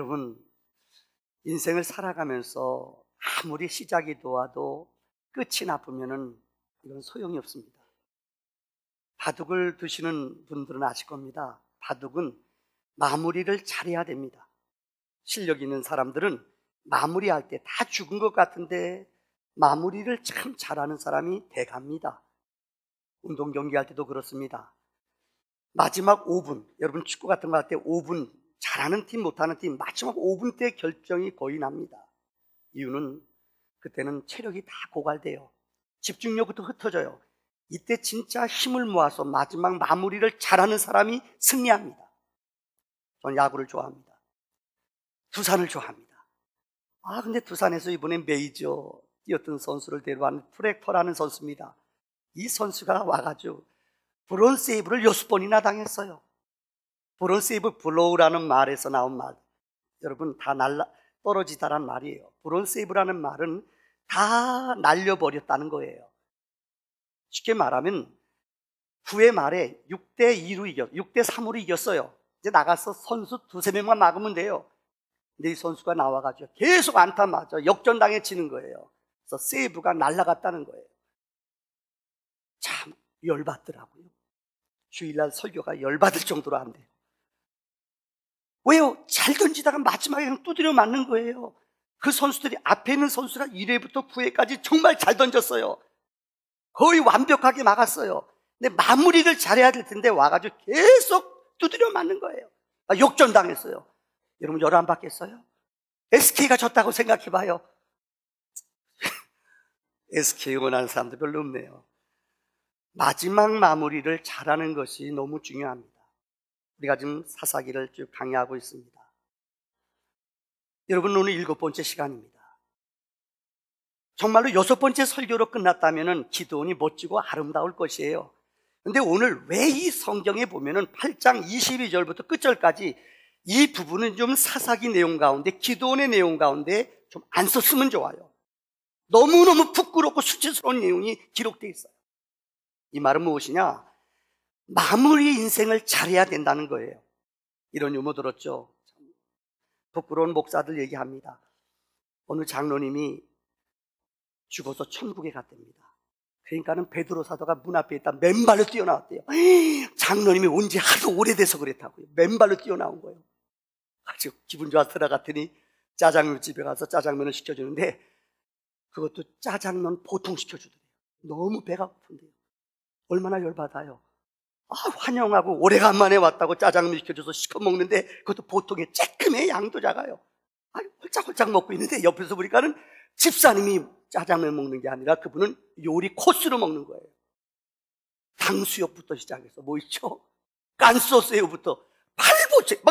여러분, 인생을 살아가면서 아무리 시작이 좋아도 끝이 나쁘면은 이건 소용이 없습니다. 바둑을 두시는 분들은 아실 겁니다. 바둑은 마무리를 잘해야 됩니다. 실력 있는 사람들은 마무리할 때 다 죽은 것 같은데 마무리를 참 잘하는 사람이 대갑니다. 운동 경기할 때도 그렇습니다. 마지막 5분, 여러분 축구 같은 거 할 때 5분, 잘하는 팀 못하는 팀 마지막 5분 때 결정이 거의 납니다. 이유는 그때는 체력이 다 고갈돼요. 집중력부터 흩어져요. 이때 진짜 힘을 모아서 마지막 마무리를 잘하는 사람이 승리합니다. 저는 야구를 좋아합니다. 두산을 좋아합니다. 근데 두산에서 이번에 메이저 뛰었던 선수를 데려왔는 프렉터라는 선수입니다. 이 선수가 와가지고 브론 세이브를 6번이나 당했어요. 브론 세이브, 블로우라는 말에서 나온 말, 여러분 다 떨어지다란 말이에요. 브론 세이브라는 말은 다 날려버렸다는 거예요. 쉽게 말하면 9회 말에 6대3으로 이겼어요. 이제 나가서 선수 2-3명만 막으면 돼요. 근데 이 선수가 나와가지고 계속 안타 맞아 역전당해 치는 거예요. 그래서 세이브가 날아갔다는 거예요. 참 열받더라고요. 주일날 설교가 열받을 정도로 안 돼요. 왜요? 잘 던지다가 마지막에 그냥 두드려 맞는 거예요. 그 선수들이 앞에 있는 선수가 1회부터 9회까지 정말 잘 던졌어요. 거의 완벽하게 막았어요. 근데 마무리를 잘해야 될 텐데 와가지고 계속 두드려 맞는 거예요. 역전당했어요. 여러분 열 안 받겠어요? SK가 졌다고 생각해봐요. SK 응원하는 사람들 별로 없네요. 마지막 마무리를 잘하는 것이 너무 중요합니다. 우리가 지금 사사기를 쭉 강의하고 있습니다. 여러분 오늘 7번째 시간입니다. 정말로 6번째 설교로 끝났다면 기도원이 멋지고 아름다울 것이에요. 그런데 오늘 왜 이 성경에 보면은 8장 22절부터 끝절까지 이 부분은 좀 사사기 내용 가운데, 기도원의 내용 가운데 좀 안 썼으면 좋아요. 너무너무 부끄럽고 수치스러운 내용이 기록되어 있어요. 이 말은 무엇이냐? 마무리 인생을 잘해야 된다는 거예요. 이런 유머 들었죠? 부끄러운 목사들 얘기합니다. 어느 장로님이 죽어서 천국에 갔답니다. 그러니까는 베드로 사도가 문 앞에 있다 맨발로 뛰어나왔대요. 장로님이 온 지 하도 오래돼서 그랬다고요. 맨발로 뛰어나온 거예요. 아주 기분 좋아서 들어갔더니 짜장면 집에 가서 짜장면을 시켜주는데 그것도 짜장면 보통 시켜주더래요. 너무 배가 고픈데요. 얼마나 열받아요. 환영하고 오래간만에 왔다고 짜장면 시켜줘서 시켜먹는데 그것도 보통의 쬐끔해. 양도 작아요. 홀짝홀짝 먹고 있는데 옆에서 보니까는 집사님이 짜장면 먹는 게 아니라 그분은 요리 코스로 먹는 거예요. 탕수육부터 시작해서 뭐 있죠? 깐소새우부터 팔보채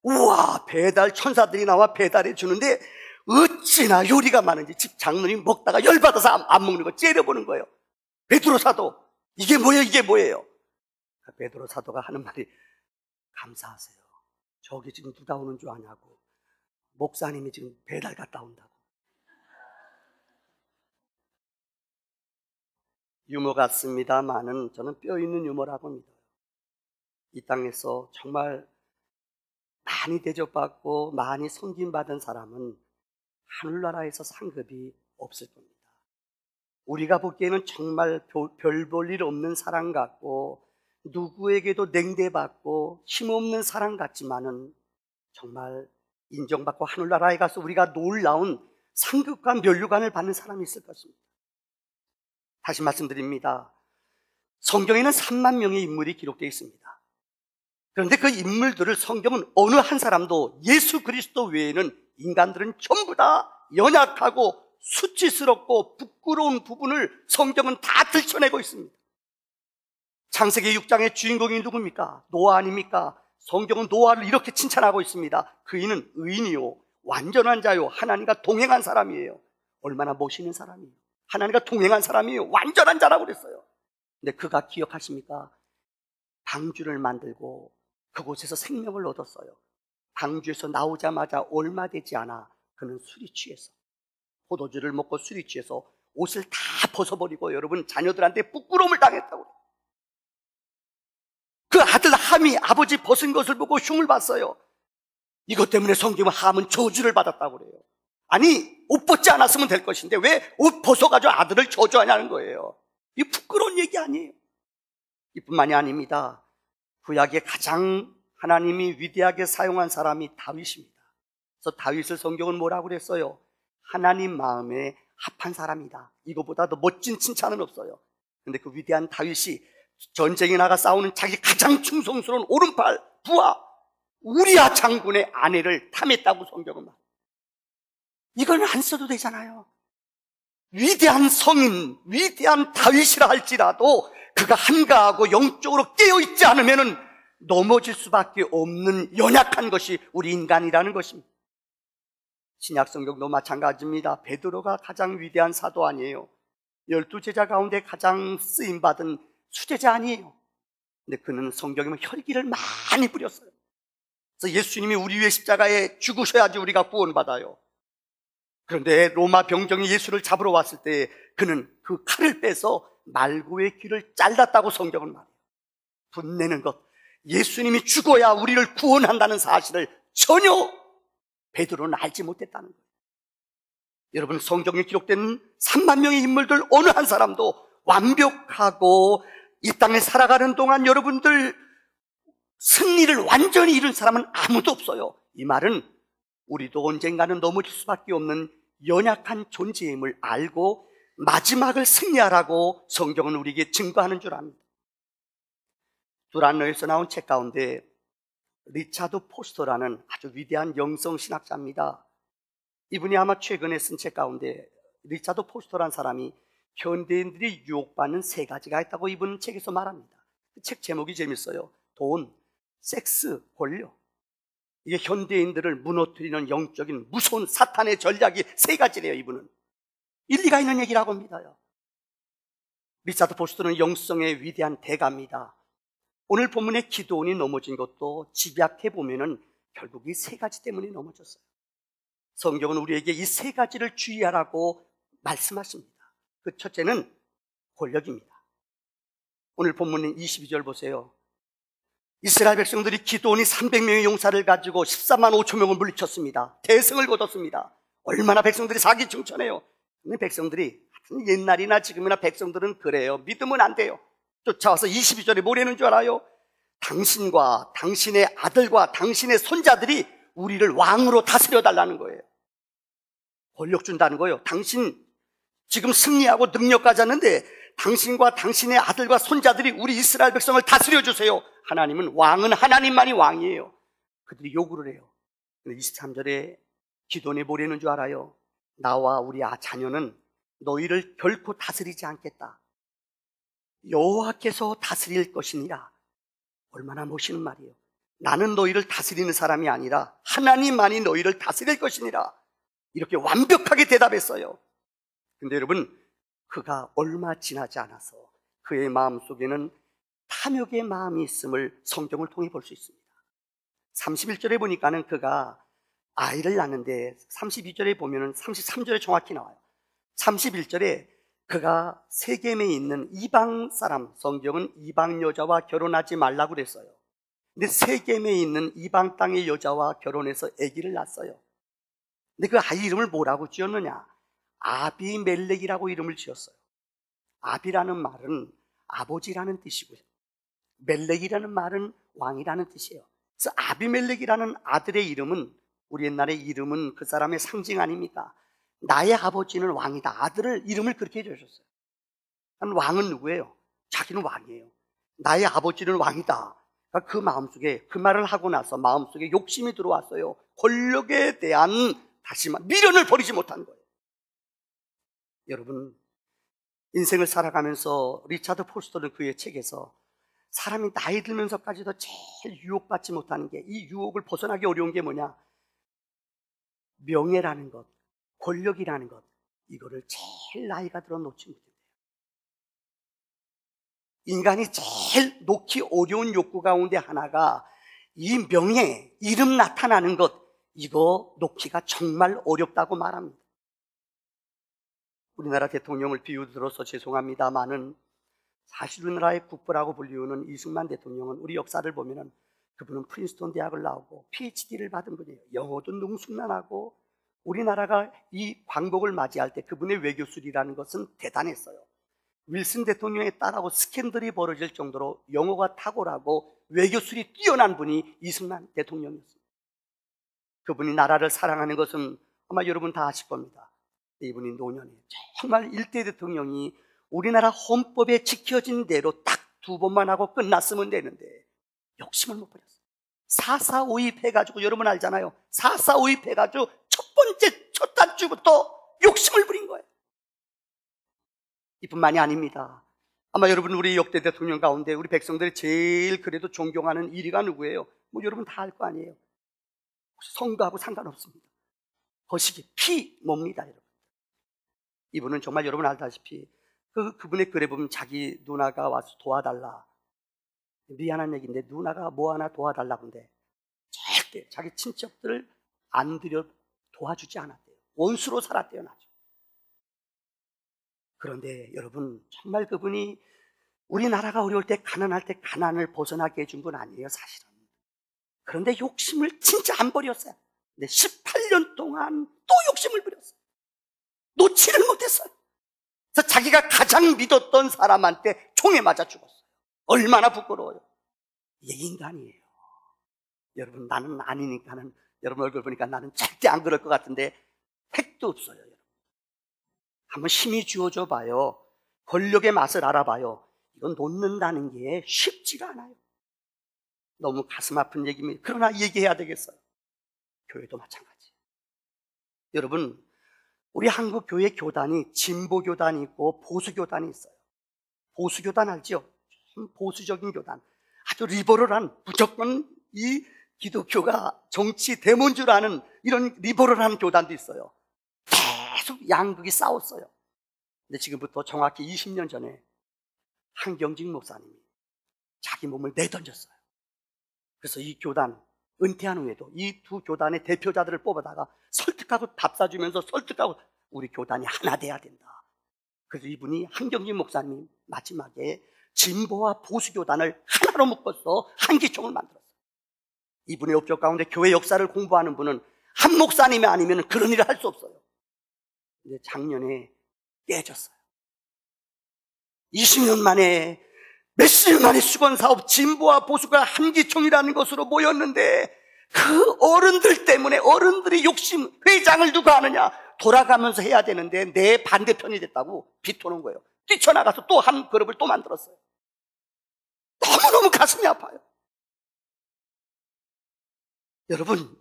우와, 배달 천사들이 나와 배달해 주는데 어찌나 요리가 많은지 집 장로님 먹다가 열받아서 안 먹는 거 째려보는 거예요. 베드로 사도 이게 뭐예요? 이게 뭐예요? 베드로 사도가 하는 말이 감사하세요. 저기 지금 누가 오는 줄 아냐고. 목사님이 지금 배달 갔다 온다고. 유머 같습니다만은 저는 뼈 있는 유머라고 믿어요. 이 땅에서 정말 많이 대접받고 많이 섬김받은 사람은 하늘나라에서 상급이 없을 겁니다. 우리가 보기에는 정말 별 볼 일 없는 사람 같고 누구에게도 냉대받고 힘없는 사람 같지만은 정말 인정받고 하늘나라에 가서 우리가 놀라운 상급과 면류관을 받는 사람이 있을 것입니다. 다시 말씀드립니다. 성경에는 3만 명의 인물이 기록되어 있습니다. 그런데 그 인물들을 성경은 어느 한 사람도 예수 그리스도 외에는 인간들은 전부 다 연약하고 수치스럽고 부끄러운 부분을 성경은 다 들춰내고 있습니다. 창세기 6장의 주인공이 누굽니까? 노아 아닙니까? 성경은 노아를 이렇게 칭찬하고 있습니다. 그이는 의인이요 완전한 자요 하나님과 동행한 사람이에요. 얼마나 멋있는 사람이에요. 하나님과 동행한 사람이에요. 완전한 자라고 그랬어요. 근데 그가 기억하십니까? 방주를 만들고 그곳에서 생명을 얻었어요. 방주에서 나오자마자 얼마 되지 않아 그는 술이 취해서 포도주를 먹고 술이 취해서 옷을 다 벗어버리고 여러분 자녀들한테 부끄러움을 당했다고. 그 아들 함이 아버지 벗은 것을 보고 흉을 봤어요. 이것 때문에 성경은 함은 저주를 받았다고 그래요. 아니, 옷 벗지 않았으면 될 것인데 왜 옷 벗어가지고 아들을 저주하냐는 거예요. 이 부끄러운 얘기 아니에요. 이뿐만이 아닙니다. 구약에 가장 하나님이 위대하게 사용한 사람이 다윗입니다. 그래서 다윗을 성경은 뭐라고 그랬어요? 하나님 마음에 합한 사람이다. 이거보다 더 멋진 칭찬은 없어요. 근데 그 위대한 다윗이 전쟁에 나가 싸우는 자기 가장 충성스러운 오른팔 부하 우리아 장군의 아내를 탐했다고 성경은 말해요. 이건 안 써도 되잖아요. 위대한 성인, 위대한 다윗이라 할지라도 그가 한가하고 영적으로 깨어있지 않으면 넘어질 수밖에 없는 연약한 것이 우리 인간이라는 것입니다. 신약 성경도 마찬가지입니다. 베드로가 가장 위대한 사도 아니에요. 12제자 가운데 가장 쓰임받은 수제자 아니에요. 근데 그는 성경에 보면 혈기를 많이 부렸어요. 그래서 예수님이 우리 위해 십자가에 죽으셔야지 우리가 구원받아요. 그런데 로마 병정이 예수를 잡으러 왔을 때 그는 그 칼을 빼서 말고의 귀를 잘랐다고 성경은 말해요. 분내는 것, 예수님이 죽어야 우리를 구원한다는 사실을 전혀 베드로는 알지 못했다는 거예요. 여러분, 성경에 기록된 3만 명의 인물들 어느 한 사람도 완벽하고 이 땅에 살아가는 동안 여러분들 승리를 완전히 이룬 사람은 아무도 없어요. 이 말은 우리도 언젠가는 넘어질 수밖에 없는 연약한 존재임을 알고 마지막을 승리하라고 성경은 우리에게 증거하는 줄 압니다. 두란노에서 나온 책 가운데 리차드 포스터라는 아주 위대한 영성신학자입니다. 이분이 아마 최근에 쓴 책 가운데 리차드 포스터라는 사람이 현대인들이 유혹받는 3가지가 있다고 이분 책에서 말합니다. 그 책 제목이 재밌어요. 돈, 섹스, 권력. 이게 현대인들을 무너뜨리는 영적인 무서운 사탄의 전략이 3가지래요. 이분은 일리가 있는 얘기라고 합니다요. 리차드 포스터는 영성의 위대한 대가입니다. 오늘 본문의 기도원이 넘어진 것도 집약해보면 결국 이 3가지 때문에 넘어졌어요. 성경은 우리에게 이 3가지를 주의하라고 말씀하십니다. 그 첫째는 권력입니다. 오늘 본문 22절 보세요. 이스라엘 백성들이 기도원이 300명의 용사를 가지고 14만 5천 명을 물리쳤습니다. 대승을 거뒀습니다. 얼마나 백성들이 사기충천해요. 근데 백성들이 옛날이나 지금이나 백성들은 그래요. 믿으면 안 돼요. 쫓아와서 22절에 뭐라는 줄 알아요? 당신과 당신의 아들과 당신의 손자들이 우리를 왕으로 다스려 달라는 거예요. 권력 준다는 거예요. 당신 지금 승리하고 능력 가졌는데 당신과 당신의 아들과 손자들이 우리 이스라엘 백성을 다스려 주세요. 하나님은 왕은 하나님만이 왕이에요. 그들이 요구를 해요. 23절에 기도원이 뭐라는 줄 알아요? 나와 우리 자녀는 너희를 결코 다스리지 않겠다. 여호와께서 다스릴 것이니라. 얼마나 멋있는 말이에요. 나는 너희를 다스리는 사람이 아니라 하나님만이 너희를 다스릴 것이니라. 이렇게 완벽하게 대답했어요. 근데 여러분, 그가 얼마 지나지 않아서 그의 마음속에는 탐욕의 마음이 있음을 성경을 통해 볼 수 있습니다. 31절에 보니까는 그가 아이를 낳는데 32절에 보면은 33절에 정확히 나와요. 31절에 그가 세겜에 있는 이방 사람, 성경은 이방 여자와 결혼하지 말라고 그랬어요. 근데 세겜에 있는 이방 땅의 여자와 결혼해서 아기를 낳았어요. 근데 그 아이 이름을 뭐라고 지었느냐? 아비멜렉이라고 이름을 지었어요. 아비라는 말은 아버지라는 뜻이고요. 멜렉이라는 말은 왕이라는 뜻이에요. 그래서 아비멜렉이라는 아들의 이름은, 우리 옛날의 이름은 그 사람의 상징 아닙니까? 나의 아버지는 왕이다. 아들을 이름을 그렇게 해주셨어요. 왕은 누구예요? 자기는 왕이에요. 나의 아버지는 왕이다. 그러니까 그 마음속에, 그 말을 하고 나서 마음속에 욕심이 들어왔어요. 권력에 대한 다시 미련을 버리지 못한 거예요. 여러분, 인생을 살아가면서 리차드 포스터는 그의 책에서 사람이 나이 들면서까지도 제일 유혹받지 못하는 게, 이 유혹을 벗어나기 어려운 게 뭐냐? 명예라는 것, 권력이라는 것, 이거를 제일 나이가 들어 놓지 못해요. 인간이 제일 놓기 어려운 욕구 가운데 하나가 이 명예, 이름 나타나는 것, 이거 놓기가 정말 어렵다고 말합니다. 우리나라 대통령을 비유 들어서 죄송합니다만은 사실 우리나라의 국부라고 불리우는 이승만 대통령은 우리 역사를 보면은 그분은 프린스턴 대학을 나오고 PhD를 받은 분이에요. 영어도 능숙난하고 우리나라가 이 광복을 맞이할 때 그분의 외교술이라는 것은 대단했어요. 윌슨 대통령에 따라고 스캔들이 벌어질 정도로 영어가 탁월하고 외교술이 뛰어난 분이 이승만 대통령이었습니다. 그분이 나라를 사랑하는 것은 아마 여러분 다 아실 겁니다. 이분이 노년에 정말 일대 대통령이 우리나라 헌법에 지켜진 대로 딱 2번만 하고 끝났으면 되는데 욕심을 못 버렸어요. 4.4.5.2 해가지고 여러분 알잖아요. 4.4.5.2 해가지고 첫 번째 첫 단추부터 욕심을 부린 거예요. 이뿐만이 아닙니다. 아마 여러분 우리 역대 대통령 가운데 우리 백성들이 제일 그래도 존경하는 1위가 누구예요? 뭐 여러분 다 알 거 아니에요. 성도하고 상관없습니다. 거시기 피 뭡니다, 여러분. 이분은 정말 여러분 알다시피 그분의 글에 보면 자기 누나가 와서 도와달라. 미안한 얘기인데 누나가 뭐 하나 도와달라고 하는데 절대 자기 친척들을 안 들여 도와주지 않았대요. 원수로 살았대요, 나중에. 그런데 여러분 정말 그분이 우리나라가 어려울 때 가난할 때 가난을 벗어나게 해준 분 아니에요, 사실은. 그런데 욕심을 진짜 안 버렸어요. 근데 18년 동안 또 욕심을 부렸어요. 놓지를 못했어요. 그래서 자기가 가장 믿었던 사람한테 총에 맞아 죽었어요. 얼마나 부끄러워요. 이게 인간이에요. 여러분 나는 아니니까는 여러분 얼굴 보니까 나는 절대 안 그럴 것 같은데 택도 없어요. 여러분. 한번 힘이 주어져 봐요. 권력의 맛을 알아봐요. 이건 놓는다는 게 쉽지가 않아요. 너무 가슴 아픈 얘기입니다. 그러나 얘기해야 되겠어요. 교회도 마찬가지. 여러분 우리 한국 교회 교단이 진보 교단이 있고 보수 교단이 있어요. 보수 교단 알죠? 보수적인 교단, 아주 리버럴한, 무조건 이 기독교가 정치 대문인 줄 아는 이런 리버럴한 교단도 있어요. 계속 양극이 싸웠어요. 근데 지금부터 정확히 20년 전에 한경직 목사님이 자기 몸을 내던졌어요. 그래서 이 교단 은퇴한 후에도 이 두 교단의 대표자들을 뽑아다가 설득하고 밥 사주면서 설득하고 우리 교단이 하나 돼야 된다. 그래서 이분이 한경직 목사님 마지막에 진보와 보수 교단을 하나로 묶어서 한기총을 만들었어요. 이분의 업적 가운데 교회 역사를 공부하는 분은 한 목사님이 아니면 그런 일을 할 수 없어요. 근데 작년에 깨졌어요. 20년 만에 몇십 년만에 수건사업 진보와 보수가 한기총이라는 것으로 모였는데 그 어른들 때문에 어른들의 욕심, 회장을 누가 하느냐 돌아가면서 해야 되는데 내 반대편이 됐다고 비토는 거예요. 뛰쳐나가서 또 한 그룹을 또 만들었어요. 너무너무 가슴이 아파요. 여러분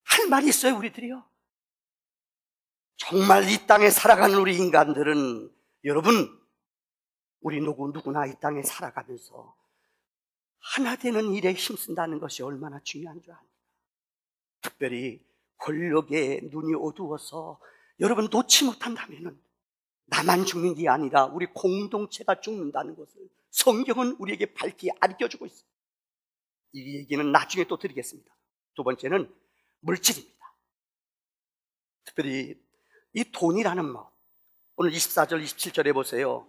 할 말이 있어요, 우리들이요. 정말 이 땅에 살아가는 우리 인간들은 여러분 우리 누구나 이 땅에 살아가면서 하나 되는 일에 힘쓴다는 것이 얼마나 중요한 줄 압니다. 특별히 권력에 눈이 어두워서 여러분 놓지 못한다면 나만 죽는 게 아니라 우리 공동체가 죽는다는 것을 성경은 우리에게 밝히 알려주고 있습니다. 이 얘기는 나중에 또 드리겠습니다. 두 번째는 물질입니다. 특별히 이 돈이라는 것, 오늘 24절 27절에 보세요.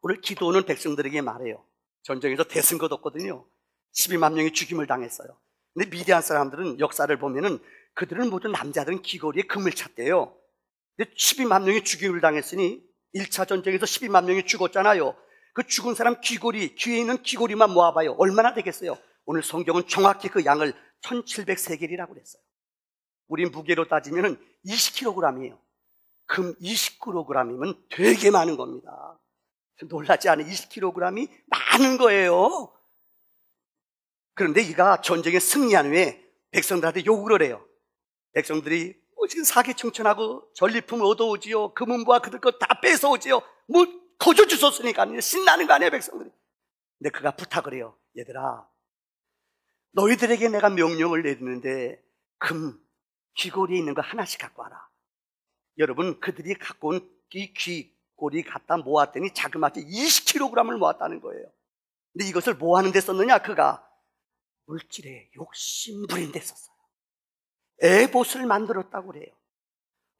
오늘 기도는 백성들에게 말해요. 전쟁에서 대승 것 없거든요. 12만 명이 죽임을 당했어요. 근데 미디안 사람들은 역사를 보면은 그들은 모두 남자들은 귀걸이에 금을 찼대요. 근데 12만 명이 죽임을 당했으니 1차 전쟁에서 12만 명이 죽었잖아요. 그 죽은 사람 귀걸이, 귀에 있는 귀걸이만 모아봐요. 얼마나 되겠어요? 오늘 성경은 정확히 그 양을 1700세겔이라고 그랬어요. 우리 무게로 따지면 20kg이에요. 금 20kg이면 되게 많은 겁니다. 놀라지 않아요? 20kg이 많은 거예요. 그런데 이가 전쟁에 승리한 후에 백성들한테 욕을 해요. 백성들이 지금 사기충천하고 전리품을 얻어오지요. 금은부와 그들 것 다 뺏어오지요. 뭐 거저 주셨으니까 신나는 거 아니에요, 백성들이. 근데 그가 부탁을 해요. 얘들아, 너희들에게 내가 명령을 내리는데 금 귀걸이에 있는 거 하나씩 갖고 와라. 여러분, 그들이 갖고 온 이 귀걸이 갖다 모았더니 자그마치 20kg을 모았다는 거예요. 근데 이것을 뭐 하는 데 썼느냐? 그가 물질에 욕심 부린 데 썼어요. 에봇을 만들었다고 그래요.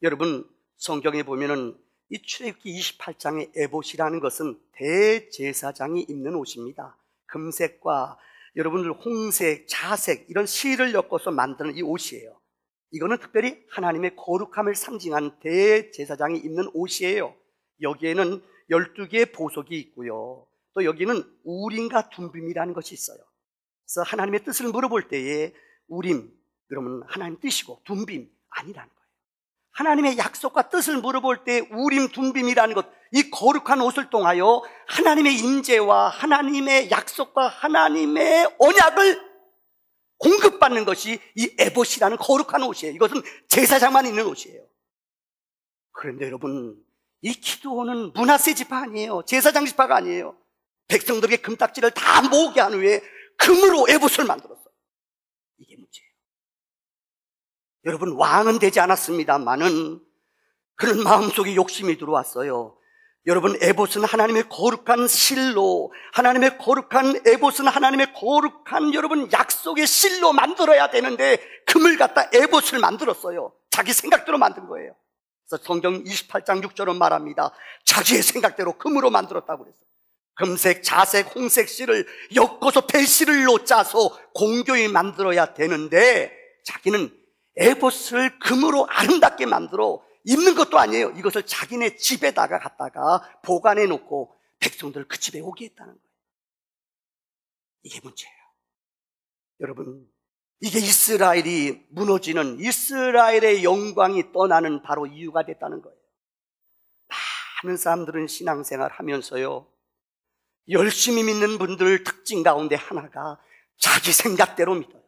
여러분, 성경에 보면은 이 출애굽기 28장의 에봇이라는 것은 대제사장이 입는 옷입니다. 금색과 여러분들 홍색, 자색 이런 실을 엮어서 만드는 이 옷이에요. 이거는 특별히 하나님의 거룩함을 상징하는 대제사장이 입는 옷이에요. 여기에는 12개의 보석이 있고요. 또 여기는 우림과 둠빔이라는 것이 있어요. 그래서 하나님의 뜻을 물어볼 때에 우림, 그러면 하나님 뜻이고 둠빔 아니라는 거예요. 하나님의 약속과 뜻을 물어볼 때 우림, 둠빔이라는 것, 이 거룩한 옷을 통하여 하나님의 임재와 하나님의 약속과 하나님의 언약을 공급받는 것이 이 에봇이라는 거룩한 옷이에요. 이것은 제사장만 입는 옷이에요. 그런데 여러분, 이 기드온은 므낫세 지파 아니에요. 제사장 지파가 아니에요. 백성들에게 금딱지를 다 모으게 한 후에 금으로 에봇을 만들었어요. 이게 문제예요. 여러분, 왕은 되지 않았습니다만은 그런 마음속에 욕심이 들어왔어요. 여러분, 에봇은 하나님의 거룩한 실로, 하나님의 거룩한 에봇은 하나님의 거룩한 여러분 약속의 실로 만들어야 되는데 금을 갖다 에봇을 만들었어요. 자기 생각대로 만든 거예요. 그래서 성경 28장 6절은 말합니다. 자기의 생각대로 금으로 만들었다고 그랬어요. 금색, 자색, 홍색 실을 엮어서 벨실로 짜서 공교히 만들어야 되는데 자기는 에봇을 금으로 아름답게 만들어 입는 것도 아니에요. 이것을 자기네 집에다가 갖다가 보관해 놓고 백성들을 그 집에 오게 했다는 거예요. 이게 문제예요. 여러분, 이게 이스라엘이 무너지는, 이스라엘의 영광이 떠나는 바로 이유가 됐다는 거예요. 많은 사람들은 신앙생활 하면서요, 열심히 믿는 분들 특징 가운데 하나가 자기 생각대로 믿어요.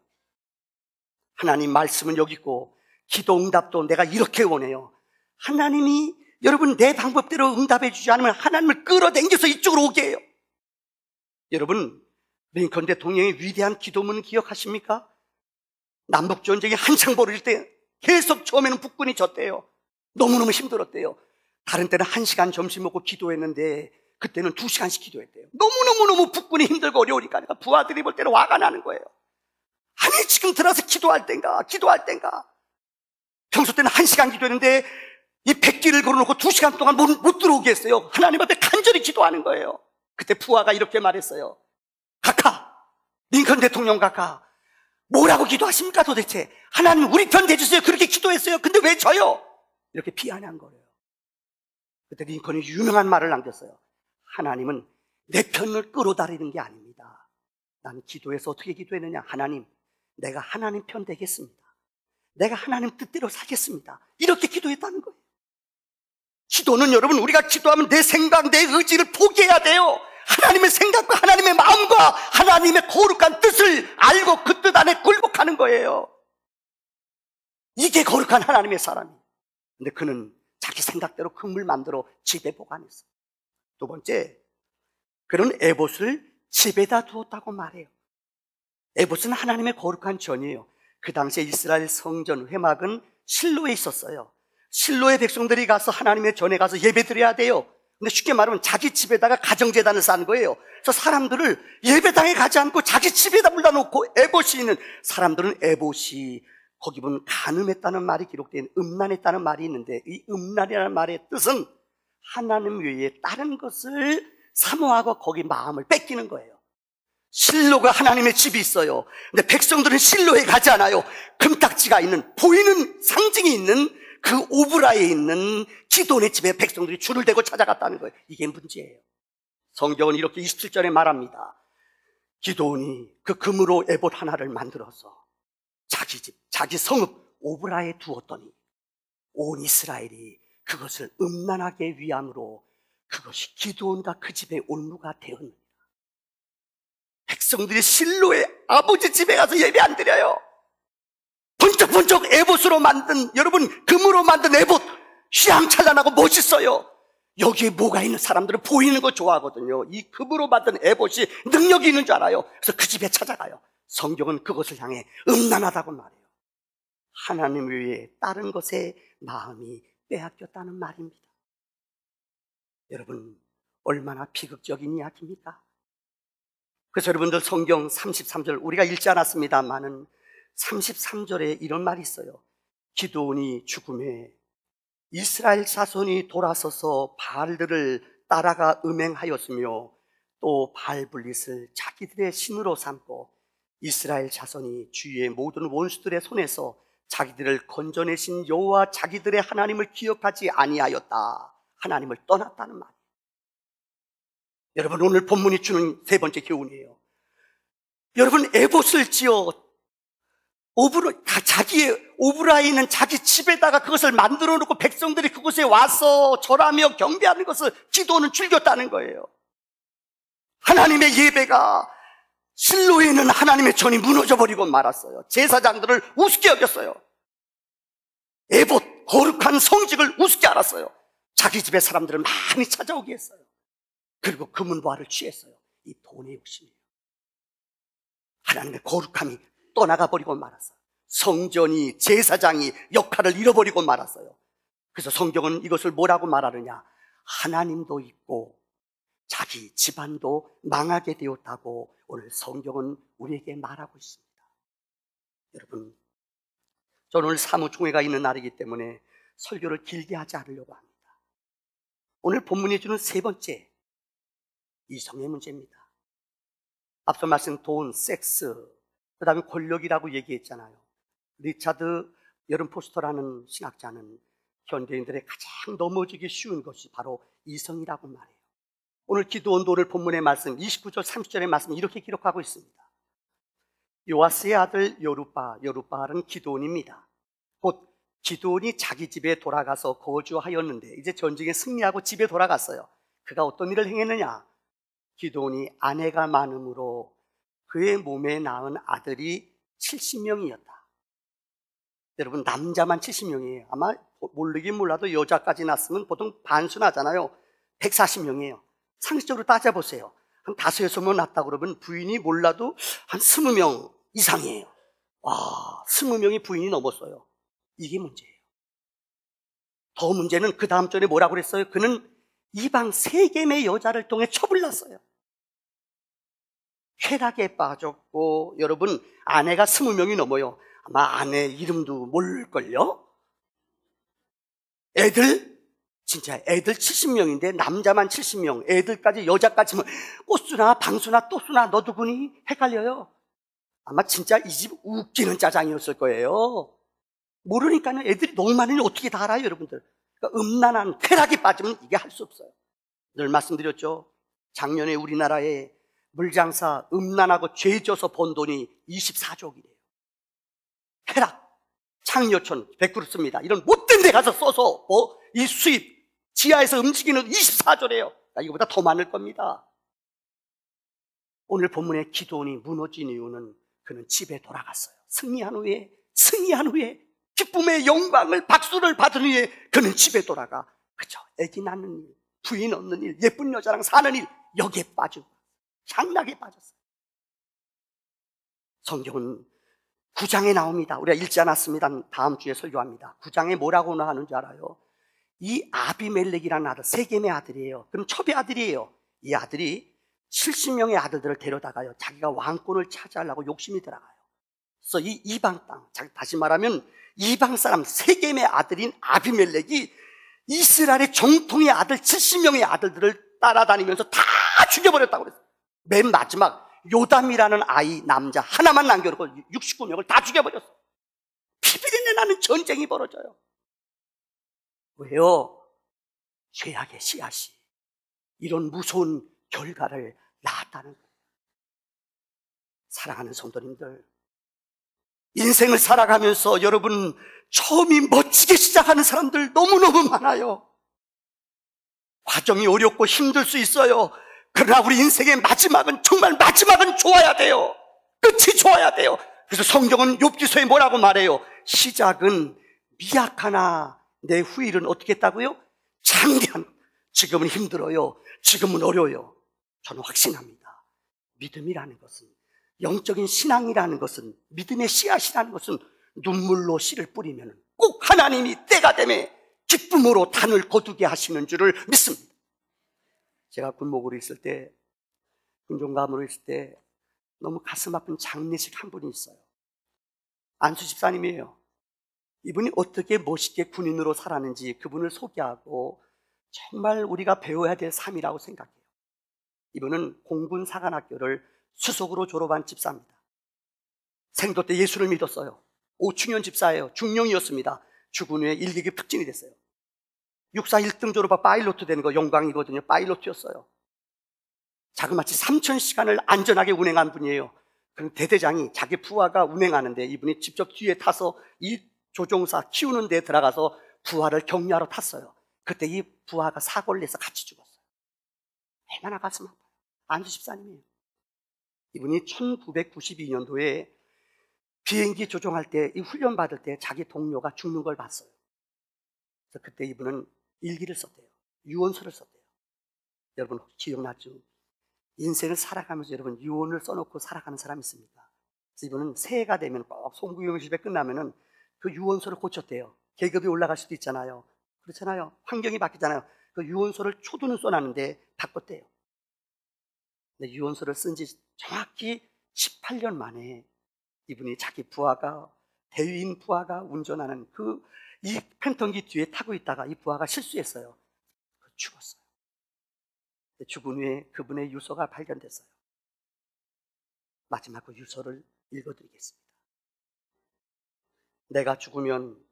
하나님 말씀은 여기 있고 기도 응답도 내가 이렇게 원해요. 하나님이 여러분 내 방법대로 응답해 주지 않으면 하나님을 끌어당겨서 이쪽으로 오게 해요. 여러분, 링컨 대통령의 위대한 기도문 기억하십니까? 남북전쟁이 한창 벌어질 때 계속 처음에는 북군이 졌대요. 너무너무 힘들었대요. 다른 때는 1시간 점심 먹고 기도했는데 그때는 2시간씩 기도했대요. 너무너무 북군이 힘들고 어려우니까 부하들이 볼 때는 화가 나는 거예요. 아니, 지금 들어서 기도할 땐가? 평소 때는 1시간 기도했는데 이 백기를 걸어놓고 2시간 동안 못 들어오게 했어요. 하나님 앞에 간절히 기도하는 거예요. 그때 부하가 이렇게 말했어요. 각하, 링컨 대통령 각하, 뭐라고 기도하십니까 도대체? 하나님 우리 편 대주세요. 그렇게 기도했어요. 근데 왜 저요? 이렇게 비아냥 거예요. 그때 링컨이 유명한 말을 남겼어요. 하나님은 내 편을 끌어다리는 게 아닙니다. 나는 기도해서 어떻게 기도했느냐? 하나님, 내가 하나님 편 되겠습니다. 내가 하나님 뜻대로 살겠습니다. 이렇게 기도했다는 거예요. 기도는 여러분, 우리가 기도하면 내 생각, 내 의지를 포기해야 돼요. 하나님의 생각과 하나님의 마음과 하나님의 거룩한 뜻을 알고 그 뜻 안에 굴복하는 거예요. 이게 거룩한 하나님의 사람이에요. 근데 그는 자기 생각대로 금을 만들어 집에 보관했어요. 두 번째, 그런 에봇을 집에다 두었다고 말해요. 에봇은 하나님의 거룩한 전이에요. 그 당시에 이스라엘 성전 회막은 실로에 있었어요. 실로의 백성들이 가서 하나님의 전에 가서 예배드려야 돼요. 근데 쉽게 말하면 자기 집에다가 가정제단을 쌓는 거예요. 그래서 사람들을 예배당에 가지 않고 자기 집에다 불러놓고 에봇이 있는 사람들은 에봇이 거기 보면 간음했다는 말이 기록된 음란했다는 말이 있는데 이 음란이라는 말의 뜻은 하나님 외에 다른 것을 사모하고 거기 마음을 뺏기는 거예요. 실로가 하나님의 집이 있어요. 근데 백성들은 실로에 가지 않아요. 금딱지가 있는, 보이는 상징이 있는 그 오브라에 있는 기드온의 집에 백성들이 줄을 대고 찾아갔다는 거예요. 이게 문제예요. 성경은 이렇게 27절에 말합니다. 기드온이 그 금으로 에봇 하나를 만들어서 자기 집, 자기 성읍 오브라에 두었더니 온 이스라엘이 그것을 음란하게 위함으로 그것이 기드온과 그 집의 올무가 되었느니라. 백성들이 실로의 아버지 집에 가서 예배 안 드려요. 번쩍번쩍 에봇으로 만든, 여러분 금으로 만든 에봇 휘황찬란하고 멋있어요. 여기에 뭐가 있는 사람들은 보이는 거 좋아하거든요. 이 금으로 만든 에봇이 능력이 있는 줄 알아요. 그래서 그 집에 찾아가요. 성경은 그것을 향해 음란하다고 말해요. 하나님 외에 다른 것에 마음이 빼앗겼다는 말입니다. 여러분, 얼마나 비극적인 이야기입니까? 그래서 여러분들 성경 33절 우리가 읽지 않았습니다만은 33절에 이런 말이 있어요. 기드온이 죽음에 이스라엘 자손이 돌아서서 바알들을 따라가 음행하였으며 또 바알블릿을 자기들의 신으로 삼고 이스라엘 자손이 주위의 모든 원수들의 손에서 자기들을 건져내신 여호와 자기들의 하나님을 기억하지 아니하였다. 하나님을 떠났다는 말이에요. 여러분, 오늘 본문이 주는 세 번째 교훈이에요. 여러분, 에봇을 지어 자기의 오브라인은 자기 집에다가 그것을 만들어 놓고 백성들이 그곳에 와서 절하며 경배하는 것을 기도는 즐겼다는 거예요. 하나님의 예배가 실로에는 하나님의 전이 무너져버리고 말았어요. 제사장들을 우습게 여겼어요. 에봇, 거룩한 성직을 우습게 알았어요. 자기 집에 사람들을 많이 찾아오게 했어요. 그리고 금은보화를 취했어요. 이 돈의 욕심이에요. 하나님의 거룩함이 떠나가 버리고 말았어요. 성전이, 제사장이 역할을 잃어버리고 말았어요. 그래서 성경은 이것을 뭐라고 말하느냐? 하나님도 있고 자기 집안도 망하게 되었다고 오늘 성경은 우리에게 말하고 있습니다. 여러분, 저는 오늘 사무총회가 있는 날이기 때문에 설교를 길게 하지 않으려고 합니다. 오늘 본문이 주는 세 번째, 이성의 문제입니다. 앞서 말씀 돈, 섹스, 그 다음에 권력이라고 얘기했잖아요. 리차드 여름포스터라는 신학자는 현대인들의 가장 넘어지기 쉬운 것이 바로 이성이라고 말해요. 오늘 기도원도 오늘 본문의 말씀 29절 30절의 말씀 이렇게 기록하고 있습니다. 요아스의 아들 여룻바알은 기도원입니다. 곧 기도원이 자기 집에 돌아가서 거주하였는데 이제 전쟁에 승리하고 집에 돌아갔어요. 그가 어떤 일을 행했느냐? 기도원이 아내가 많음으로 그의 몸에 낳은 아들이 70명이었다. 여러분, 남자만 70명이에요. 아마 모르긴 몰라도 여자까지 낳았으면 보통 반순하잖아요. 140명이에요. 상식적으로 따져보세요. 한 5-6명 낳았다고 그러면 부인이 몰라도 한 20명 이상이에요. 와, 20명이 부인이 넘었어요. 이게 문제예요. 더 문제는 그 다음 절에 뭐라고 그랬어요? 그는 이방 3개의 여자를 통해 처불났어요. 쾌락에 빠졌고, 여러분, 아내가 20명이 넘어요. 아마 아내 이름도 모를걸요? 진짜 애들 70명인데 남자만 70명, 애들까지 여자까지 꽃수나 방수나 또수나 너 누구니? 헷갈려요. 아마 진짜 이 집 웃기는 짜장이었을 거예요. 모르니까는 애들이 너무 많으니 어떻게 다 알아요, 여러분들. 그러니까 음란한 쾌락에 빠지면 이게 할 수 없어요. 늘 말씀드렸죠. 작년에 우리나라에 물장사 음란하고 죄 져서 번 돈이 24조억이래요. 쾌락, 창녀촌, 백그룹습니다. 이런 못된 데 가서 써서 이 수입, 지하에서 움직이는 24조래요. 이거보다 더 많을 겁니다. 오늘 본문의 기도원이 무너진 이유는 그는 집에 돌아갔어요. 승리한 후에 기쁨의 영광을, 박수를 받은 후에 그는 집에 돌아가 그죠? 애기 낳는 일, 부인 얻는 일, 예쁜 여자랑 사는 일, 여기에 빠지고 향락에 빠졌어요. 성경은 9장에 나옵니다. 우리가 읽지 않았습니다. 다음 주에 설교합니다. 9장에 뭐라고 하는 줄 알아요? 이 아비멜렉이라는 아들, 세겜의 아들이에요. 그럼 첩의 아들이에요. 이 아들이 70명의 아들들을 데려다가요, 자기가 왕권을 차지하려고 욕심이 들어가요. 그래서 이 이방 땅, 다시 말하면 이방 사람 세겜의 아들인 아비멜렉이 이스라엘의 정통의 아들 70명의 아들들을 따라다니면서 다 죽여버렸다고 그랬어요. 맨 마지막 요담이라는 아이 남자 하나만 남겨놓고 69명을 다 죽여버렸어요. 피비린내 나는 전쟁이 벌어져요. 왜요? 죄악의 씨앗이 이런 무서운 결과를 낳았다는 거예요. 사랑하는 성도님들, 인생을 살아가면서 여러분 처음이 멋지게 시작하는 사람들 너무너무 많아요. 과정이 어렵고 힘들 수 있어요. 그러나 우리 인생의 마지막은, 정말 마지막은 좋아야 돼요. 끝이 좋아야 돼요. 그래서 성경은 욥기서에 뭐라고 말해요? 시작은 미약하나 내 후일은 어떻게 했다고요? 장대한. 지금은 힘들어요. 지금은 어려워요. 저는 확신합니다. 믿음이라는 것은, 영적인 신앙이라는 것은, 믿음의 씨앗이라는 것은 눈물로 씨를 뿌리면 꼭 하나님이 때가 되면 기쁨으로 단을 거두게 하시는 줄을 믿습니다. 제가 군목으로 있을 때, 군종감으로 있을 때 너무 가슴 아픈 장례식 한 분이 있어요. 안수 집사님이에요. 이분이 어떻게 멋있게 군인으로 살았는지 그분을 소개하고 정말 우리가 배워야 될 삶이라고 생각해요. 이분은 공군사관학교를 수석으로 졸업한 집사입니다. 생도 때 예수를 믿었어요. 오충현 집사예요. 중령이었습니다. 죽은 후에 일기기 특진이 됐어요. 육사 1등 졸업한 파일로트 되는 거 영광이거든요. 파일로트였어요. 자그마치 3,000시간을 안전하게 운행한 분이에요. 그럼 대대장이 자기 부하가 운행하는데 이분이 직접 뒤에 타서 이 조종사 키우는 데 들어가서 부하를 격려하러 탔어요. 그때 이 부하가 사고를 내서 같이 죽었어요. 얼마나 가슴 아파요. 안수 집사님이에요. 이분이 1992년도에 비행기 조종할 때, 이 훈련 받을 때 자기 동료가 죽는 걸 봤어요. 그래서 그때 이분은 일기를 썼대요. 유언서를 썼대요. 여러분 기억나죠? 인생을 살아가면서 여러분 유언을 써놓고 살아가는 사람이 있습니까? 그래서 이분은 새해가 되면 꼭 송구영실배 끝나면은 그 유언서를 고쳤대요. 계급이 올라갈 수도 있잖아요. 그렇잖아요. 환경이 바뀌잖아요. 그 유언서를 초두는 써놨는데 바꿨대요. 근데 유언서를 쓴 지 정확히 18년 만에 이분이 자기 부하가, 대위인 부하가 운전하는 이 팬턴기 뒤에 타고 있다가 이 부하가 실수했어요. 죽었어요. 죽은 후에 그분의 유서가 발견됐어요. 마지막 그 유서를 읽어드리겠습니다. 내가 죽으면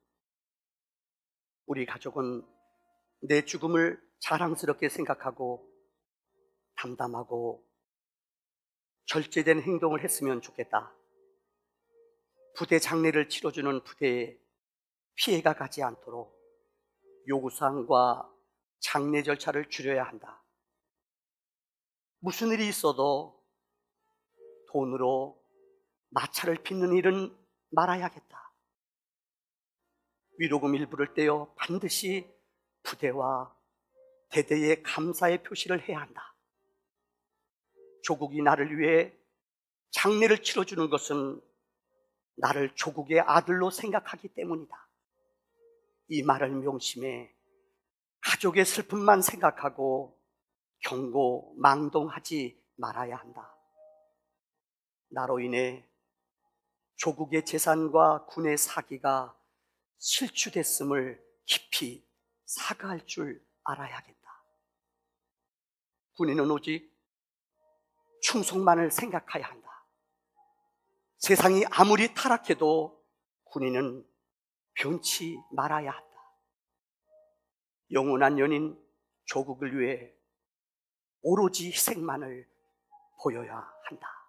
우리 가족은 내 죽음을 자랑스럽게 생각하고 담담하고 절제된 행동을 했으면 좋겠다. 부대 장례를 치러주는 부대에 피해가 가지 않도록 요구사항과 장례 절차를 줄여야 한다. 무슨 일이 있어도 돈으로 마찰을 빚는 일은 말아야겠다. 위로금 일부를 떼어 반드시 부대와 대대에 감사의 표시를 해야 한다. 조국이 나를 위해 장례를 치러주는 것은 나를 조국의 아들로 생각하기 때문이다. 이 말을 명심해 가족의 슬픔만 생각하고 경고, 망동하지 말아야 한다. 나로 인해 조국의 재산과 군의 사기가 실추됐음을 깊이 사과할 줄 알아야겠다. 군인은 오직 충성만을 생각해야 한다. 세상이 아무리 타락해도 군인은 변치 말아야 한다. 영원한 연인 조국을 위해 오로지 희생만을 보여야 한다.